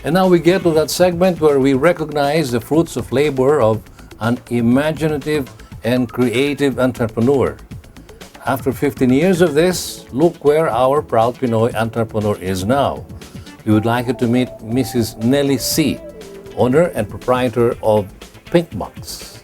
And now we get to that segment where we recognize the fruits of labor of an imaginative and creative entrepreneur. After 15 years of this, look where our proud Pinoy entrepreneur is now. We would like you to meet Mrs. Nellie See, owner and proprietor of Pinkbox.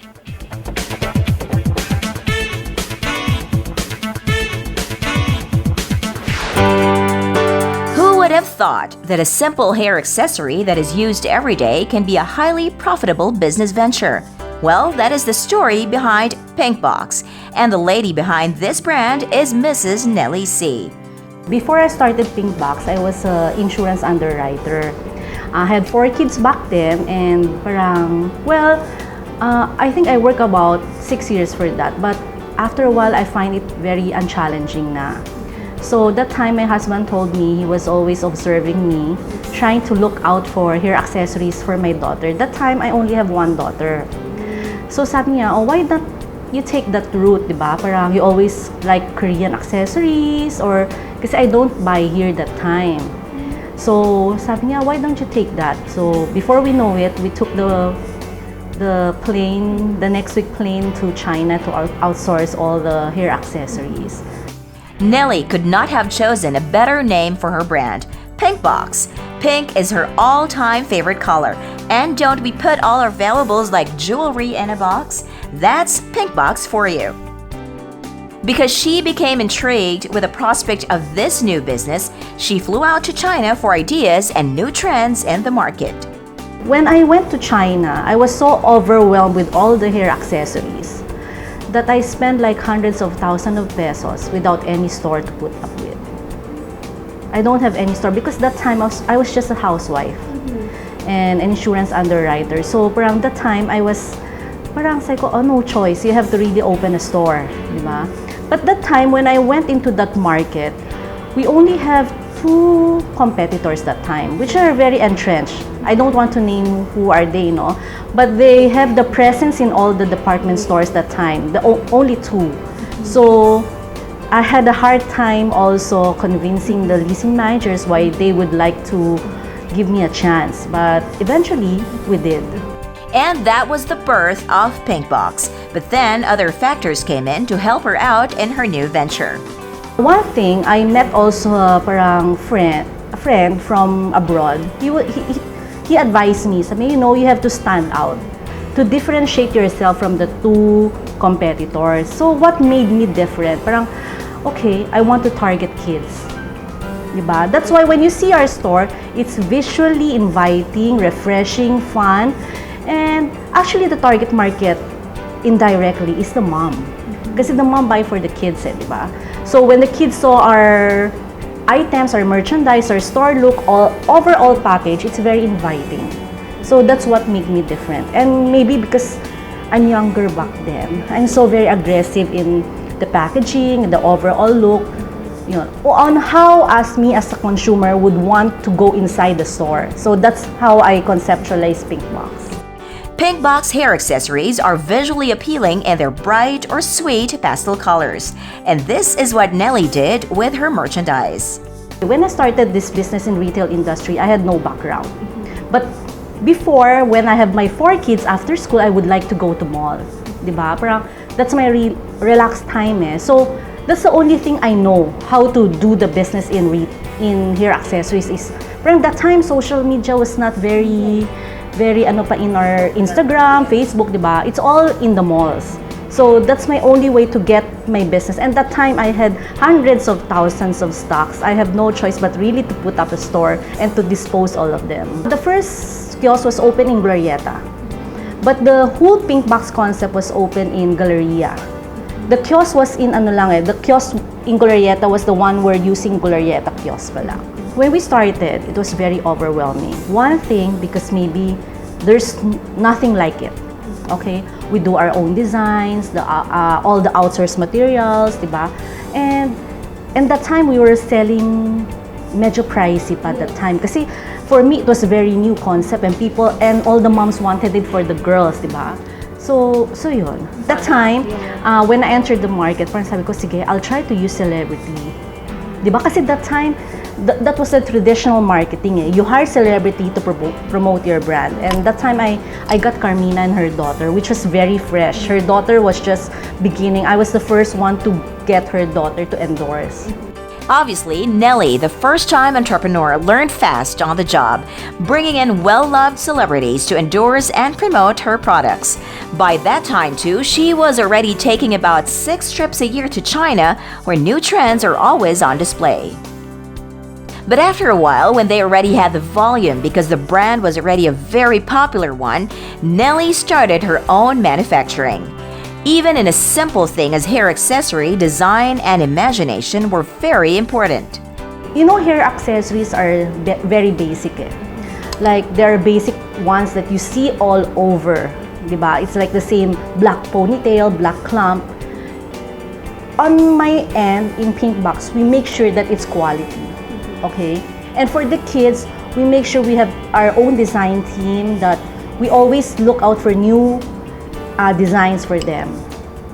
Who would have thought that a simple hair accessory that is used every day can be a highly profitable business venture? Well, that is the story behind Pinkbox, and the lady behind this brand is Mrs. Nellie See. Before I started Pinkbox, I was an insurance underwriter. I had 4 kids back then, and I think I worked about 6 years for that. But after a while, I find it very unchallenging na. So that time, my husband told me he was always observing me, trying to look out for hair accessories for my daughter. That time, I only have 1 daughter. So sabi niya, oh, why not you take that route, di ba? Parang you always like Korean accessories or kasi I don't buy here that time. So sabi niya, why don't you take that? So before we know it, we took the next week plane to China to outsource all the hair accessories. Nellie could not have chosen a better name for her brand, Pinkbox. Pink is her all-time favorite color. And don't we put all our valuables like jewelry in a box? That's Pinkbox for you. Because she became intrigued with the prospect of this new business, she flew out to China for ideas and new trends in the market. When I went to China, I was so overwhelmed with all the hair accessories that I spent like hundreds of thousands of pesos without any store to put up with. I don't have any store because that time I was just a housewife and an insurance underwriter. So around that time, I was parang say ko, oh, no choice. You have to really open a store, di ba? But that time, when I went into that market, we only have 2 competitors that time, which are very entrenched. I don't want to name who are they, no? But they have the presence in all the department stores that time, only 2. So I had a hard time also convincing the leasing managers why they would like to give me a chance, but eventually we did. And that was the birth of Pinkbox. But then other factors came in to help her out in her new venture. One thing, I met also a friend from abroad. He advised me, sabi, you have to stand out to differentiate yourself from the 2 competitors. So what made me different? Parang, okay, I want to target kids. Diba? That's why when you see our store, it's visually inviting, refreshing, fun, and actually the target market indirectly is the mom. Kasi the mom buy for the kids, diba? So when the kids saw our items, our merchandise, our store look, overall package, it's very inviting. So that's what made me different. And maybe because I'm younger back then, I'm so very aggressive in the packaging, the overall look, on how as me as a consumer would want to go inside the store. So that's how I conceptualize Pinkbox. Pinkbox hair accessories are visually appealing in their bright or sweet pastel colors. And this is what Nellie did with her merchandise. When I started this business in retail industry, I had no background. But before, when I have my 4 kids after school, I would like to go to mall. Diba? Parang that's my relaxed time. So that's the only thing I know how to do the business in hair accessories is. Parang that time, social media was not very in our Instagram, Facebook, diba? It's all in the malls. So that's my only way to get my business. And that time I had hundreds of thousands of stocks. I have no choice but really to put up a store and to dispose all of them. The first kiosk was open in Glorieta, but the whole Pinkbox concept was open in Galleria. The kiosk was in the kiosk in Glorieta was the one we're using Glorieta kiosk pala. When we started, it was very overwhelming. One thing, because maybe there's nothing like it. Okay, we do our own designs, all the outsourced materials, diba? And that time we were selling medyo pricey pa that time. Kasi for me, it was a very new concept and all the moms wanted it for the girls, diba? So yun. That time, when I entered the market, parang sabi ko, sige, I'll try to use celebrity. Diba? Kasi that time, that was the traditional marketing. You hire celebrity to promote your brand. And that time I got Carmina and her daughter, which was very fresh. Her daughter was just beginning. I was the first one to get her daughter to endorse. Obviously, Nellie, the first-time entrepreneur, learned fast on the job, bringing in well-loved celebrities to endorse and promote her products. By that time, too, she was already taking about 6 trips a year to China, where new trends are always on display. But after a while, when they already had the volume because the brand was already a very popular one, Nellie started her own manufacturing. Even in a simple thing as hair accessory, design and imagination were very important. You know, hair accessories are very basic. Like, there are basic ones that you see all over, diba? It's like the same black ponytail, black clump. On my end, in Pinkbox, we make sure that it's quality, okay? And for the kids, we make sure we have our own design team, that we always look out for new designs for them.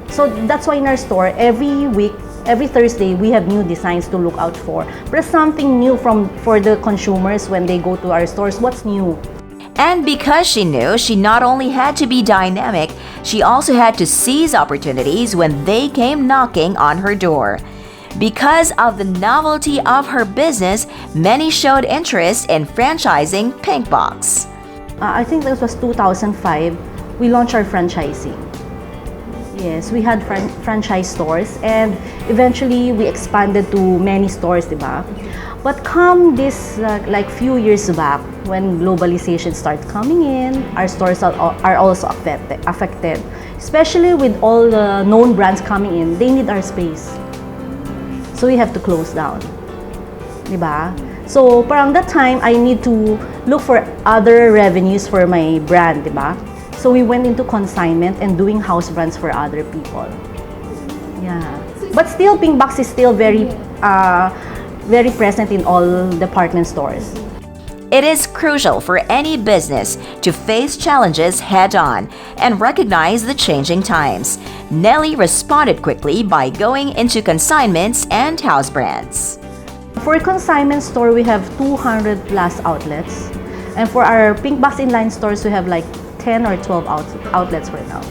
So that's why in our store, every week, every Thursday, we have new designs to look out for. But something new for the consumers when they go to our stores. What's new? And because she knew she not only had to be dynamic, she also had to seize opportunities when they came knocking on her door. Because of the novelty of her business, many showed interest in franchising Pinkbox. I think this was 2005. We launched our franchising. Yes, we had franchise stores, and eventually we expanded to many stores, diba? But come this like few years back, when globalization started coming in, our stores are also affected. Especially with all the known brands coming in, they need our space. So we have to close down, diba? So parang that time, I need to look for other revenues for my brand, diba? So we went into consignment and doing house brands for other people. Yeah. But still, Pinkbox is still very present in all department stores. It is crucial for any business to face challenges head-on and recognize the changing times. Nellie responded quickly by going into consignments and house brands. For a consignment store, we have 200 plus outlets. And for our Pinkbox inline stores, we have like 10 or 12 outlets right now.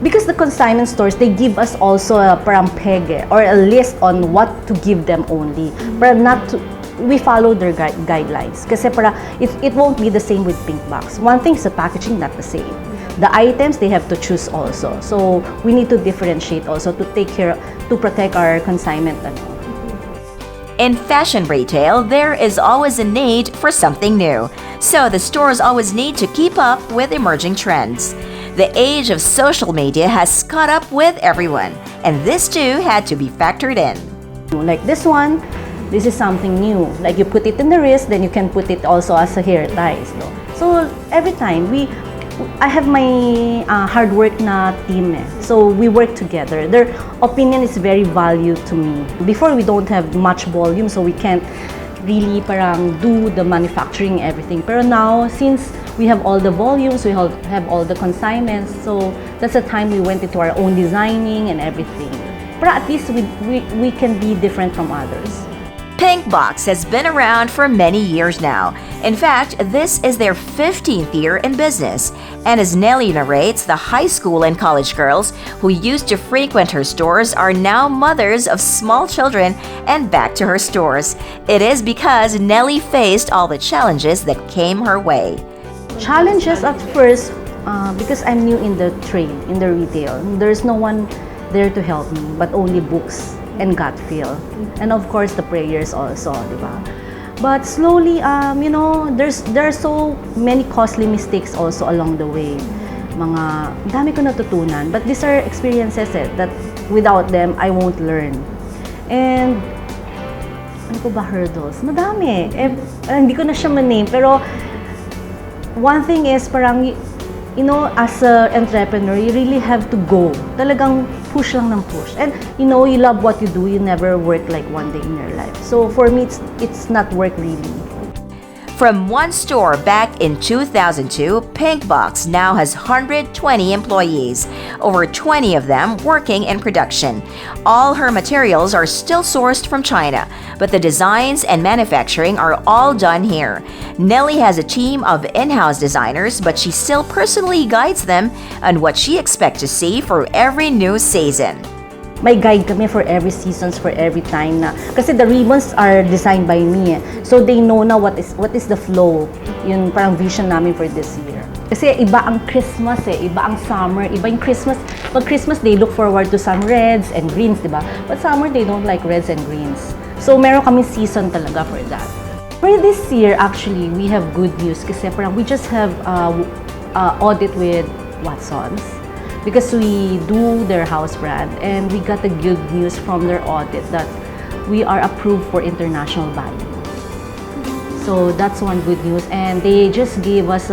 Because the consignment stores, they give us also a parang pege or a list on what to give them only. But not to, we follow their guidelines. Kasi para it won't be the same with Pinkbox. One thing is the packaging, not the same. The items, they have to choose also. So we need to differentiate also to protect our consignment. In fashion retail, there is always a need for something new. So the stores always need to keep up with emerging trends. The age of social media has caught up with everyone, and this too had to be factored in. Like this one, this is something new. Like you put it in the wrist, then you can put it also as a hair ties. No? So every time I have my hard work na team. So we work together. Their opinion is very valued to me. Before, we don't have much volume, so we can't really parang do the manufacturing everything. Pero now, since we have all the volumes, we have all the consignments, so that's the time we went into our own designing and everything. But at least we can be different from others. Pinkbox has been around for many years now. In fact, this is their 15th year in business. And as Nellie narrates, the high school and college girls who used to frequent her stores are now mothers of small children and back to her stores. It is because Nellie faced all the challenges that came her way. Challenges at first, because I'm new in the trade, in the retail. There's no one there to help me, but only books and gut feel, and of course the prayers also, diba? But slowly, you know, there are so many costly mistakes also along the way. Dami ko natutunan, but these are experiences that without them I won't learn. And ano ko ba, hurdles? Madami. Hindi ko na siya ma-name, pero one thing is parang, you know, as an entrepreneur, you really have to go. Talagang push lang ng push. And you know, you love what you do, you never work like one day in your life. So for me, it's not work really. From one store back in 2002, Pinkbox now has 120 employees, over 20 of them working in production. All her materials are still sourced from China, but the designs and manufacturing are all done here. Nellie has a team of in-house designers, but she still personally guides them on what she expects to see for every new season. May guide kami for every seasons, for every time na. Kasi the ribbons are designed by me. So they know na what is the flow. Yun parang vision namin for this year. Kasi iba ang Christmas iba ang summer, iba yung Christmas. Pag Christmas, they look forward to some reds and greens, di ba? But summer, they don't like reds and greens. So meron kami season talaga for that. For this year, actually, we have good news kasi parang we just have audit with Watsons. Because we do their house brand and we got the good news from their audit that we are approved for international buying. So that's one good news, and they just gave us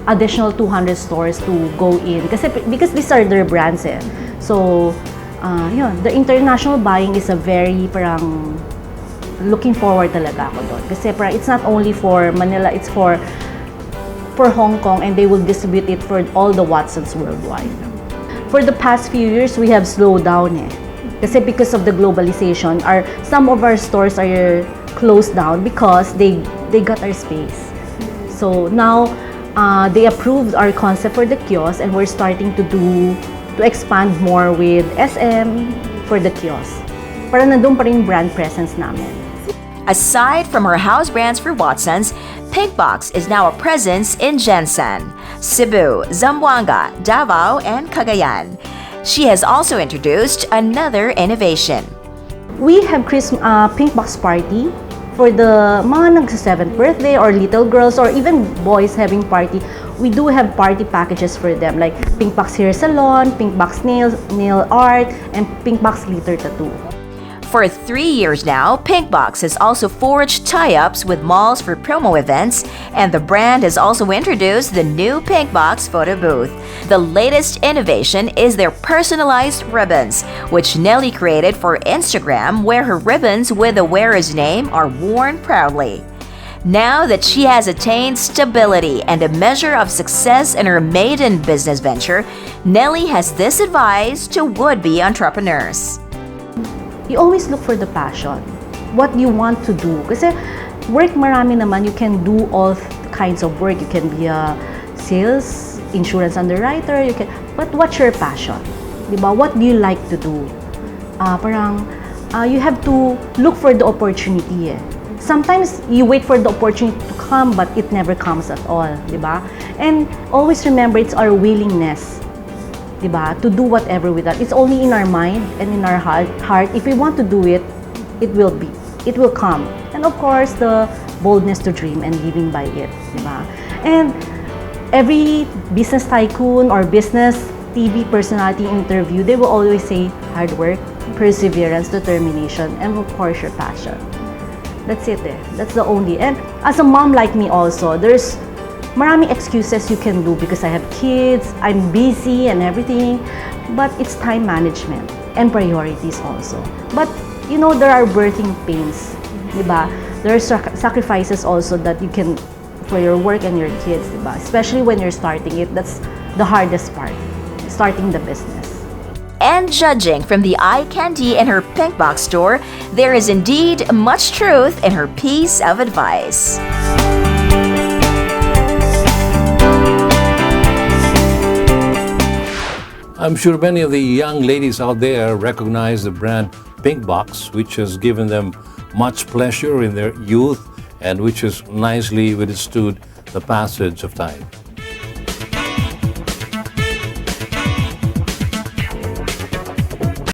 additional 200 stores to go in because these are their brands So the international buying is a very parang looking forward talaga ako doon. Kasi parang it's not only for Manila, it's for Hong Kong, and they will distribute it for all the Watsons worldwide. For the past few years, we have slowed down Kasi because of the globalization, some of our stores are closed down because they got our space. So now, they approved our concept for the kiosk, and we're starting to expand more with SM for the kiosk. Para nandun pa rin brand presence namin. Aside from her house brands for Watsons, Pinkbox is now a presence in Jensen, Cebu, Zamboanga, Davao, and Cagayan. She has also introduced another innovation. We have Pinkbox party for the mga nagsa-7th birthday or little girls or even boys having party. We do have party packages for them like Pinkbox hair salon, Pinkbox nail art, and Pinkbox glitter tattoo. For 3 years now, Pinkbox has also forged tie-ups with malls for promo events, and the brand has also introduced the new Pinkbox photo booth. The latest innovation is their personalized ribbons, which Nellie created for Instagram, where her ribbons with the wearer's name are worn proudly. Now that she has attained stability and a measure of success in her maiden business venture, Nellie has this advice to would-be entrepreneurs. You always look for the passion. What you want to do. Kasi work marami naman. You can do all kinds of work. You can be a sales, insurance underwriter. But what's your passion? Diba? What do you like to do? You have to look for the opportunity. Sometimes you wait for the opportunity to come, but it never comes at all. Diba? And always remember, it's our willingness. Diba? To do whatever with that. It's only in our mind and in our heart. If we want to do it, it will come. And of course, the boldness to dream and living by it. Diba? And every business tycoon or business TV personality interview, they will always say hard work, perseverance, determination, and of course, your passion. That's it. That's the only. And as a mom like me also, there's maraming excuses you can do because I have kids, I'm busy and everything, but it's time management and priorities also. But there are birthing pains, diba? There are sacrifices also that you can for your work and your kids, diba? Especially when you're starting it, that's the hardest part, starting the business. And judging from the eye candy in her Pinkbox store, there is indeed much truth in her piece of advice. I'm sure many of the young ladies out there recognize the brand Pinkbox, which has given them much pleasure in their youth and which has nicely withstood the passage of time.